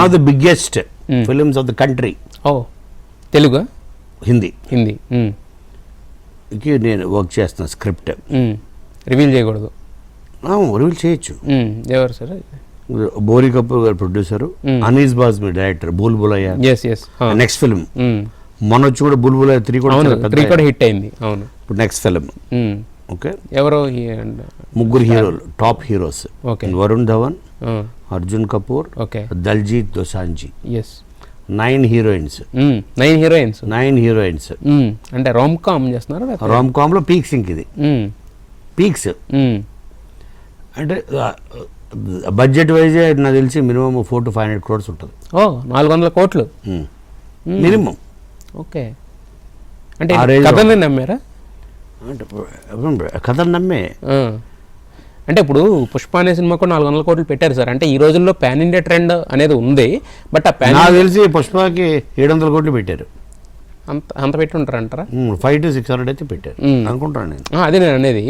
Of the biggest films of the country. ఓ తెలుగు హిందీ హిందీ కి నేను వర్క్ చేస్తున్న స్క్రిప్ట్. రివీల్ చేయకూడదు. రివీల్ చేయొచ్చు. ఎవరు sir? Boney Kapoor garu producer, Anees Bazmee director. Bhool Bhulaiyaa next film. మొన్న వచ్చి కూడా బుల్ బులయ్యా 3 కూడా హిట్ అయింది. అవును. ఇప్పుడు నెక్స్ట్ ఫిల్మ్. ఓకే. ఎవరో ముగ్గురు హీరోలు, top heroes. Varun Dhawan, Arjun Kapoor, Diljit Dosanjh. 9 heroines. 9 heroines. అంటే రామ్ కామ్ చేస్తున్నారు. రామ్ కామ్ లో పీక్స్ ఇంక ఇది పీక్స్. అంటే బడ్జెట్ వైజే నాకు తెలిసి మినిమం 400 to 500 crores ఉంటుంది. 400 కోట్లు మినిమం. ఓకే. అంటే కథని నమ్మారా? కథను నమ్మే. అంటే ఇప్పుడు పుష్ప అనే సినిమాకు 400 కోట్లు పెట్టారు సార్. అంటే ఈ రోజుల్లో పాన్ ఇండియా ట్రెండ్ అనేది ఉంది. బట్ ఆ పాన్ నాకు తెలిసి పుష్పకి 700 కోట్లు పెట్టారు. అంత పెట్టి ఉంటారు అంటారా? 500 to 600 అయితే పెట్టారు అనుకుంటాను నేను. అదే నేను అనేది.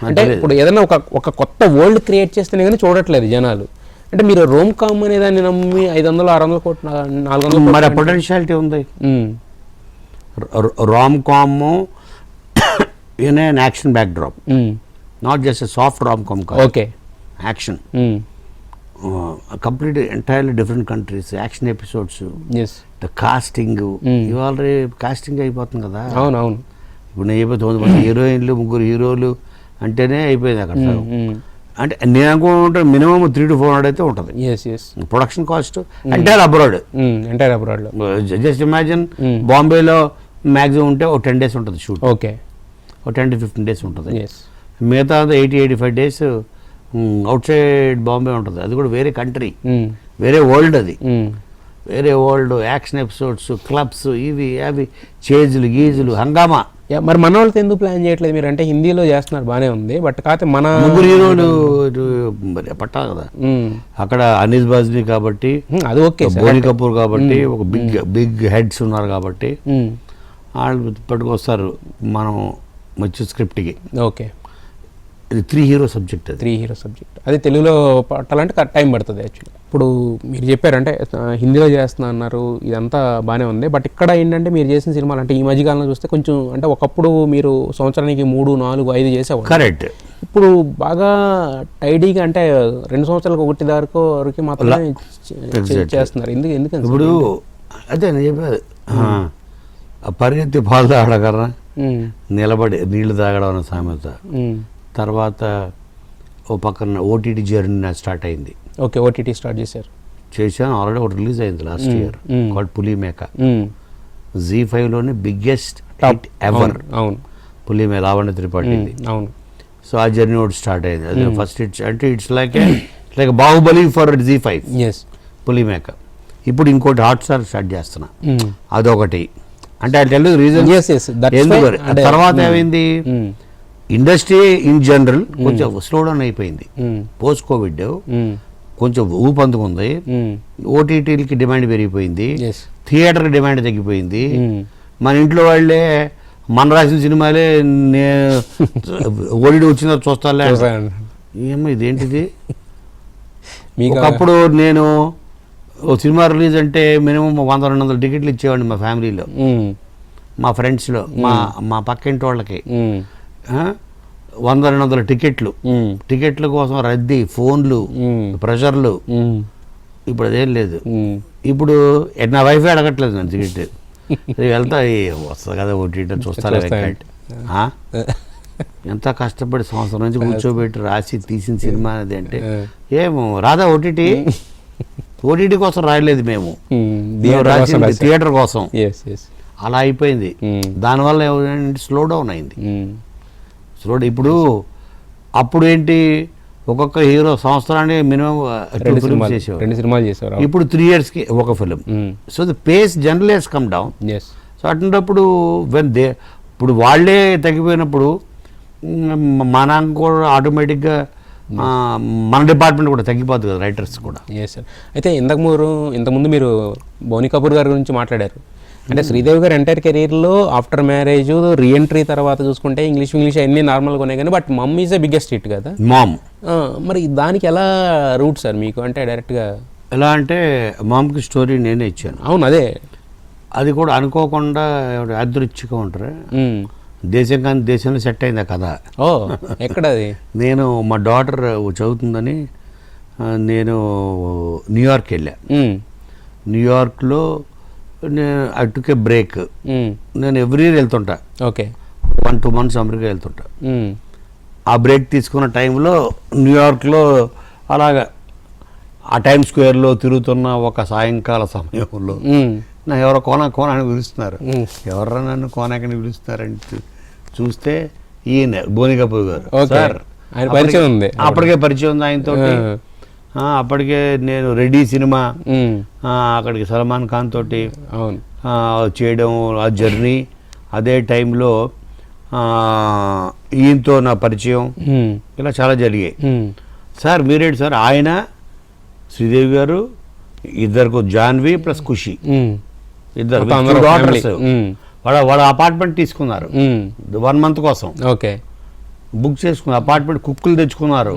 అంటే ఇప్పుడు ఏదైనా ఒక కొత్త వరల్డ్ క్రియేట్ చేస్తేనే కానీ చూడట్లేదు జనాలు. అంటే మీరు రోమ్ కామ్ అనే దాన్ని నమ్మి 500-600 కోట్లు 400 మరి పొటెన్షియాలిటీ ఉంది. Rom com in an action backdrop, not just a soft rom-com. Okay. Action. Completely entirely different countries, action episodes. Yes. The casting, you already casting అయిపోతుంది కదా. అవును. ఇప్పుడు నేను అయిపోతే 9 మంది హీరోయిన్లు, 3 హీరోలు అంటేనే అయిపోయింది అక్కడ. అంటే నేను అనుకుంటే మినిమం 300 to 400 అయితే ఉంటుంది production cost. Entire abroad. Just imagine బాంబేలో మ్యాక్సిమం ఉంటే 10 days ఉంటుంది షూట్. ఓకే. 10 to 15 days ఉంటుంది. మిగతా 80-85 days అవుట్ సైడ్ బాంబే ఉంటుంది. అది కూడా వేరే కంట్రీ, వేరే వరల్డ్. అది వేరే వరల్డ్. యాక్షన్ ఎపిసోడ్స్, క్లబ్స్, ఇవి అవి, చేజులు గీజులు, హంగామా. మరి మన వాళ్ళతో ఎందుకు ప్లాన్ చేయట్లేదు మీరు? అంటే హిందీలో చేస్తున్నారు బాగానే ఉంది, బట్ కాకపోతే మన 3 హీరోలు పట్టాలి కదా అక్కడ. అనీస్ బాజ్మీ కాబట్టి, అది ఓకే. బోనీ కపూర్ కాబట్టి, ఒక బిగ్ హెడ్స్ ఉన్నారు కాబట్టి వాళ్ళు పట్టుకొస్తారు మనం మంచి స్క్రిప్ట్కి. ఓకే. ఇది 3 హీరో సబ్జెక్ట్. అది 3 హీరో సబ్జెక్ట్. అది తెలుగులో పట్టాలంటే టైం పడుతుంది యాక్చువల్లీ. ఇప్పుడు మీరు చెప్పారంటే హిందీలో చేస్తున్నా అన్నారు, ఇదంతా బాగానే ఉంది. బట్ ఇక్కడ ఏంటంటే మీరు చేసిన సినిమాలు అంటే ఈ మధ్యకాలంలో చూస్తే కొంచెం అంటే ఒకప్పుడు మీరు సంవత్సరానికి 3, 4, 5 చేసేవారు. కరెక్ట్. ఇప్పుడు బాగా టైడీగా అంటే 2 సంవత్సరాలకు 1 వరకు మాత్రమే చేస్తున్నారు. ఎందుకని? ఇప్పుడు అదే నేను చెప్పేది, పరిగెత్తి పాలు తాగడగరా నిలబడి నీళ్లు తాగడం అన్న సామెత. తర్వాత ఓ పక్కన ఓటీటీ జర్నీ స్టార్ట్ అయింది. ఓకే. ఓటీటీ స్టార్ట్ చేశాను ఆల్రెడీ. ఒకటి రిలీజ్ అయింది లాస్ట్ ఇయర్, కాల్డ్ పులిమేక. ZEE5లోనే బిగ్గెస్ట్ హిట్ ఎవర్. అవును. పులిమే లావణ్య త్రిపాఠిది. అవును. సో ఆ జర్నీ ఒకటి స్టార్ట్ అయింది. అది ఫస్ట్ హిట్స్ అంటే it's like Baahubali for ZEE5 పులిమేక. ఇప్పుడు ఇంకోటి హాట్స్టార్ స్టార్ట్ చేస్తున్నా, అదొకటి. అంటే ఐ టెల్ యు రీజన్. తర్వాత ఏమైంది, ఇండస్ట్రీ ఇన్ జనరల్ కొంచెం స్లో డౌన్ అయిపోయింది. పోస్ట్ కోవిడ్ కొంచెం ఊపందుకుంది. ఓటీటీలకి డిమాండ్ పెరిగిపోయింది, థియేటర్కి డిమాండ్ తగ్గిపోయింది. మన ఇంట్లో వాళ్ళే మన రాసిన సినిమాలే ఓటీటీ వచ్చిన చూస్తాలే. ఏమో ఇదేంటిది. ఒకప్పుడు నేను సినిమా రిలీజ్ అంటే మినిమం 100-200 టికెట్లు ఇచ్చేవాడిని మా ఫ్యామిలీలో, మా ఫ్రెండ్స్లో, మా పక్కింటి వాళ్ళకి 100-200 టికెట్ల కోసం రద్దీ, ఫోన్లు, ప్రెషర్లు. ఇప్పుడు అదేం లేదు. ఇప్పుడు నా వైఫే అడగట్లేదు నన్ను టికెట్. వెళ్తా వస్తుంది కదా ఓటీటీ చూస్తా. ఎంత కష్టపడి సంవత్సరం నుంచి కూర్చోబెట్టి రాసి తీసిన సినిమా అది అంటే ఏమో రాదా ఓటీటీ కోసం రాయలేదు మేము, రాసింది థియేటర్ కోసం. అలా అయిపోయింది. దానివల్ల స్లో డౌన్ అయింది. ఇప్పుడు అప్పుడు ఏంటి, ఒక్కొక్క హీరో సంవత్సరానికి మినిమం 2 ఫిల్మ్స్ చేసేవారు. ఇప్పుడు 3 yearsకి ఒక film. So the pace general has come down. So అటువంటిప్పుడు ఇప్పుడు వాళ్ళే తగ్గిపోయినప్పుడు మన కూడా ఆటోమేటిక్గా మన డిపార్ట్మెంట్ కూడా తగ్గిపోతుంది కదా, రైటర్స్ కూడా. సార్. అయితే ఇంతకుముందు మీరు బోనీ కపూర్ గారి గురించి మాట్లాడారు. అంటే శ్రీదేవి గారు ఎంటైర్ కెరీర్లో ఆఫ్టర్ మ్యారేజ్, రీఎంట్రీ తర్వాత చూసుకుంటే ఇంగ్లీష్ అన్నీ నార్మల్గా ఉన్నాయి కానీ but Mom is a biggest hit కదా. మామ్. మరి దానికి ఎలా రూట్ సార్ మీకు? అంటే డైరెక్ట్గా ఎలా అంటే మామకి స్టోరీ నేనే ఇచ్చాను. అవును, అదే. అది కూడా అనుకోకుండా యాదృచ్ఛికం ఉంటారు. దేశం కానీ దేశంలో సెట్ అయింది ఆ కథ. ఓ, ఎక్కడది? నేను మా డాటర్ చదువుతుందని నేను న్యూయార్క్ వెళ్ళా. న్యూయార్క్లో నేను ఐ టుక్ ఏ బ్రేక్. నేను ఎవ్రీ ఇయర్ వెళ్తుంటా. ఓకే. 1-2 months అమెరికా వెళ్తుంటా. ఆ బ్రేక్ తీసుకున్న టైంలో న్యూయార్క్లో అలాగా ఆ టైమ్ స్క్వేర్లో తిరుగుతున్న ఒక సాయంకాల సమయంలో నా ఎవరో కోన అని పిలుస్తున్నారు. ఎవరన్నా నన్ను కోనాకని పిలుస్తున్నారంటే చూస్తే ఈయన బోని కపూర్ గారు. సార్ పరిచయం ఉంది, అప్పటికే పరిచయం ఉంది ఆయనతో. అప్పటికే నేను రెడీ సినిమా అక్కడికి సల్మాన్ ఖాన్ తోటి చేయడం, ఆ జర్నీ. అదే టైంలో ఈయనతో నా పరిచయం, ఇలా చాలా జరిగాయి. సార్ మీరేంటి సార్, ఆయన శ్రీదేవి గారు, ఇద్దరు జాన్వి ప్లస్ ఖుషి, ఇద్దరు డాటర్స్. వాళ్ళ అపార్ట్మెంట్ తీసుకున్నారు 1 month కోసం. ఓకే. బుక్ చేసుకున్నారు అపార్ట్మెంట్. కుక్కులు తెచ్చుకున్నారు,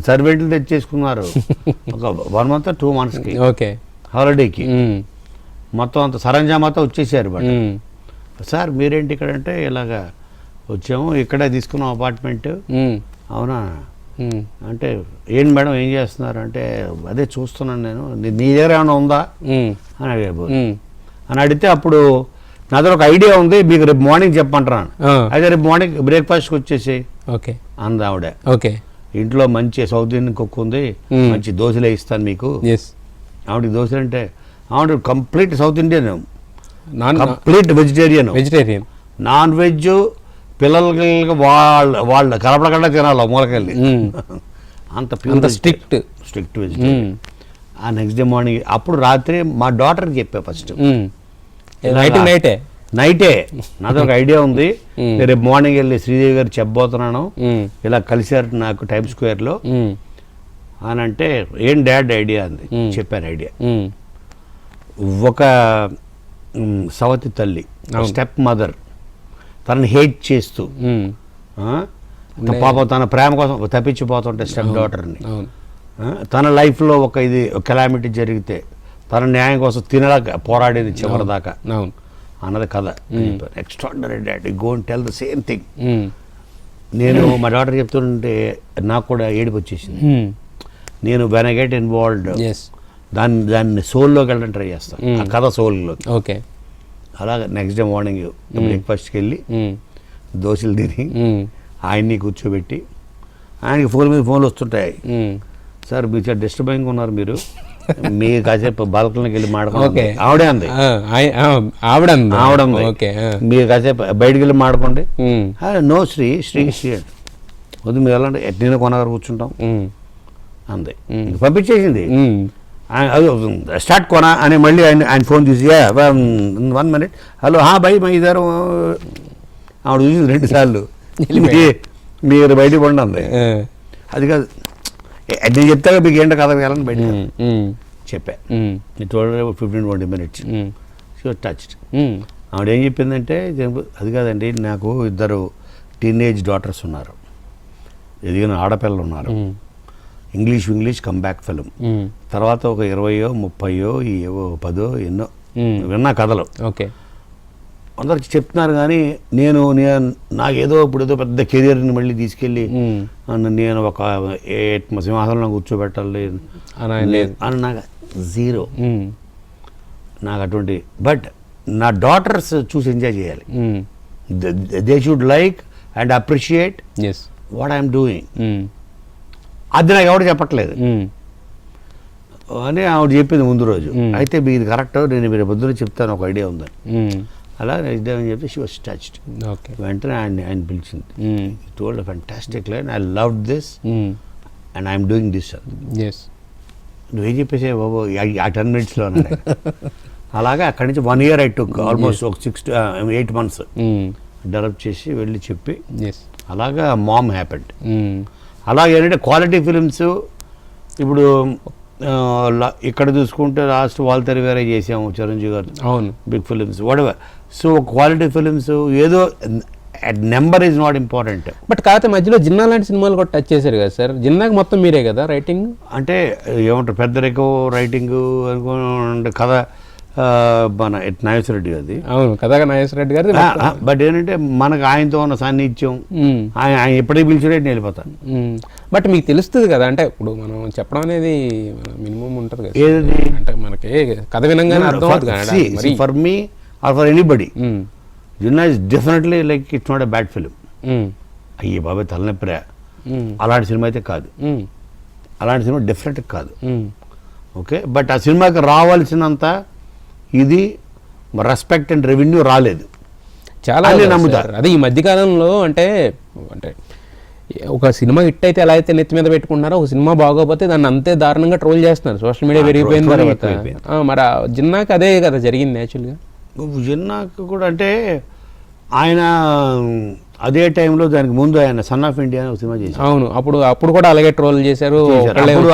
సర్వెంట్లు తెచ్చేసుకున్నారు. ఒక 1 month 2 monthsకి ఓకే హాలిడేకి మొత్తం అంత సరంజామాతో వచ్చేసారు. బట్ సార్ మీరేంటి ఇక్కడ అంటే, ఇలాగా వచ్చాము, ఇక్కడే తీసుకున్నాం అపార్ట్మెంట్. అవునా అంటే, ఏంటి మేడం ఏం చేస్తున్నారు అంటే, అదే చూస్తున్నాను నేను, నీ దగ్గర ఏమైనా ఉందా అని అడిగారు. అని అడిగితే అప్పుడు నా దగ్గర ఒక ఐడియా ఉంది, మీకు రేపు మార్నింగ్ చెప్పమంటున్నాను. అయితే రేపు మార్నింగ్ బ్రేక్ఫాస్ట్కి వచ్చేసి అంది ఆవిడ. ఓకే. ఇంట్లో మంచి సౌత్ ఇండియన్ కుక్ ఉంది, మంచి దోశలే ఇస్తాను మీకు. ఆవిడకి దోశలు అంటే, ఆవిడ complete south Indian, complete vegetarian. Non veg పిల్లలకి వాళ్ళ కలపడకుండా తినాలి మూలకెళ్ళి. అంత ప్యూర్ స్ట్రిక్ట్ వెజిటేరియన్. ఆ నెక్స్ట్ డే మార్నింగ్, అప్పుడు రాత్రి మా డాటర్కి చెప్పా ఫస్ట్. నైటే నాతో ఒక ఐడియా ఉంది, రేపు మార్నింగ్ వెళ్ళి శ్రీదేవి గారు చెప్పబోతున్నాను, ఇలా కలిశారు నాకు టైమ్ స్క్వేర్లో అని అంటే, ఏం డాడ్ ఐడియా అంది. చెప్పాను ఐడియా. ఒక సవతి తల్లి, స్టెప్ మదర్, తనని హేట్ చేస్తూ పాపం తన ప్రేమ కోసం తప్పించిపోతుంటే స్టెప్ డాటర్ని, తన లైఫ్లో ఒక కెలామిటీ జరిగితే తన న్యాయం కోసం తినలేక పోరాడేది చివరిదాకా అన్నది కథ. Extraordinary dad, go and tell the same thing. నేను మా డాటర్ చెప్తుంటే నాకు కూడా ఏడుపు వచ్చేసింది. నేను వెన్ ఐ గెట్ ఇన్వాల్వ్డ్ దాన్ని సోల్లోకి వెళ్ళడం ట్రై చేస్తాను, ఆ కథ సోల్లో. ఓకే. అలాగే నెక్స్ట్ డే మార్నింగ్ బ్రేక్ఫాస్ట్కి వెళ్ళి దోశలు తిని ఆయన్ని కూర్చోబెట్టి, ఆయనకి ఫోన్ మీద ఫోన్లు వస్తుంటాయి. సార్ మీరు చాలా డిస్టర్బింగ్ ఉన్నారు, మీరు కాసేపు బాల్కనీకి వెళ్ళి మాడుకోండి. ఆవిడే అంది, మీరు కాసేపు బయటకు వెళ్ళి మాడుకోండి. నో శ్రీ వద్దు, మీరు వెళ్ళండి, నేను కొనగారు కూర్చుంటాం అంది. పంపించేసింది. స్టార్ట్ కొనా అని మళ్ళీ ఆయన ఫోన్ చూసి 1 minute, హలో బై మా ఇదారు. ఆవిడ చూసింది 2 సార్లు, మీరు బయటికి పండి అంది. అది కాదు, నేను చెప్తాగా మీకు ఏంటో కథ వెళ్ళని బయట చెప్పా. నేను 15-20 minutes షీ వాజ్ టచ్డ్. ఆవిడ ఏం చెప్పిందంటే, అది కాదండి, నాకు 2 టీనేజ్ డాటర్స్ ఉన్నారు, ఎదిగిన ఆడపిల్లలు ఉన్నారు, ఇంగ్లీష్ కమ్బ్యాక్ ఫిల్మ్, తర్వాత ఒక 20-30 10 ఎన్నో విన్నా కథలు. ఓకే. అందరు చెప్తున్నారు, కానీ నాకేదో ఇప్పుడు ఏదో పెద్ద కెరియర్ని మళ్ళీ తీసుకెళ్ళి నేను ఒక 8 సింహాసనంలో కూర్చోబెట్టాలి అని నాకు జీరో. నాకు అటువంటి, బట్ నా డాటర్స్ చూసి ఎంజాయ్ చేయాలి. They should like and appreciate what I'm doing. అది నాకు ఎవరు చెప్పట్లేదు అని ఆవిడ చెప్పింది ముందు రోజు. అయితే మీరు కరెక్ట్, నేను మీరు పొద్దున చెప్తాను, ఒక ఐడియా ఉందని. అలా ఇద్దామని చెప్పి షీ వాజ్ టచ్డ్. వెంటనే ఆయన పిలిచింది, told fantastic line, I love this and I'm doing this. నువ్వేం చెప్పేసే బాబు ఆ 10 minutesలో అన్నాడు. అలాగే అక్కడి నుంచి 1 year ఐ టుక్, ఆల్మోస్ట్ ఒక 6 to 8 months డెవలప్ చేసి వెళ్ళి చెప్పి, అలాగా మామ్ హ్యాపెండ్. అలాగే ఏంటంటే క్వాలిటీ ఫిలిమ్స్ ఇప్పుడు ఇక్కడ చూసుకుంటే లాస్ట్ వాల్తెర వేరే చేసాము Chiranjeevi garu, big films whatever. So quality films ఏదో number is not important. But కాకపోతే మధ్యలో జిన్నా లాంటి సినిమాలు కూడా టచ్ చేశారు కదా సార్. జిన్నాకి మొత్తం మీరే కదా రైటింగ్? అంటే ఏమంటారు, పెద్దరికో రైటింగ్ అనుకోండి, కథ మన నాగేశ్వర రెడ్డి గారిది. అవును, కథగా నాగేశ్వర రెడ్డి గారి. బట్ ఏంటంటే మనకు ఆయనతో ఉన్న సాన్నిధ్యం, ఆయన ఎప్పటికీ పిలిచినట్టు నేను వెళ్ళిపోతాను. బట్ మీకు తెలుస్తుంది కదా, అంటే ఇప్పుడు మనం చెప్పడం అనేది మినిమం ఉంటుంది కదా, ఏది అంటే మనకి కథ వినంగానే అర్థం అవుతుంది కదా. For me or for anybody, Ginna is definitely like it's not a bad film. అయ్యే బాబాయ్ తలనొప్పిరా అలాంటి సినిమా అయితే కాదు, అలాంటి సినిమా డెఫినెట్ కాదు. ఓకే, బట్ ఆ సినిమాకి రావాల్సినంత ఇది రెస్పెక్ట్ అండ్ రెవెన్యూ రాలేదు. చాలా నమ్ముతారు అదే ఈ మధ్యకాలంలో. అంటే అంటే ఒక సినిమా హిట్ అయితే ఎలా అయితే నెత్తి మీద పెట్టుకుంటున్నారో, ఒక సినిమా బాగోపోతే దాన్ని అంతే దారుణంగా ట్రోల్ చేస్తున్నారు సోషల్ మీడియా పెరిగిపోయిన తర్వాత. మరి జిన్నాకి అదే కదా జరిగింది యాక్చువల్గా. జిన్నాకి కూడా అంటే ఆయన అదే టైంలో, దానికి ముందు ఆయన సన్ ఆఫ్ ఇండియా ఒక సినిమా చేశారు. అవును, అప్పుడు కూడా అలాగే ట్రోల్ చేశారు.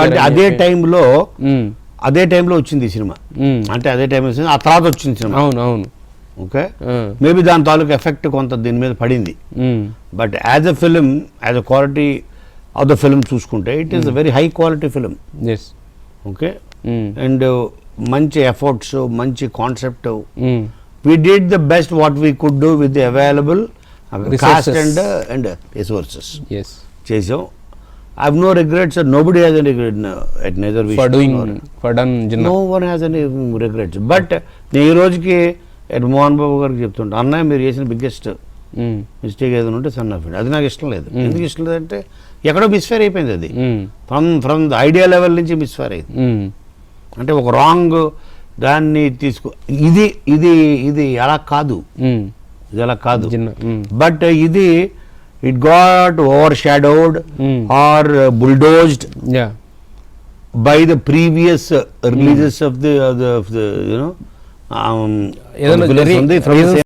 అంటే అదే టైంలో వచ్చింది ఈ సినిమా, అంటే అదే టైం వచ్చింది, ఆ తర్వాత వచ్చింది సినిమా. అవును అవును. ఓకే, మేబీ దాని తాలూకు ఎఫెక్ట్ కొంత దీని మీద పడింది. But as a film, as a quality of the film చూసుకుంటే it is a very high quality film. Okay, and మంచి ఎఫర్ట్స్, మంచి concept. we did the best what we could do with the available cast and resources. Yes, చేసాం. I have no regrets, nobody has any regret at neither we for doing for done Jinnah. No one has any regrets. But నేను ఈ రోజుకి మోహన్ బాబు గారికి చెప్తుంటా, అన్నయ్య మీరు చేసిన biggest mistake ఏదైనా ఉంటే సన్ ఆఫ్ ఇండియా. అది నాకు ఇష్టం లేదు. ఎందుకు ఇష్టం లేదంటే ఎక్కడో మిస్ఫైర్ అయిపోయింది అది. ఫ్రమ్ ద ఐడియా లెవెల్ నుంచి మిస్ఫైర్ అయింది. అంటే ఒక రాంగ్ దాన్ని తీసుకో, ఇది ఇది ఇది అలా కాదు, ఇది అలా కాదు. బట్ ఇది it got overshadowed or bulldozed by the previous releases of the you know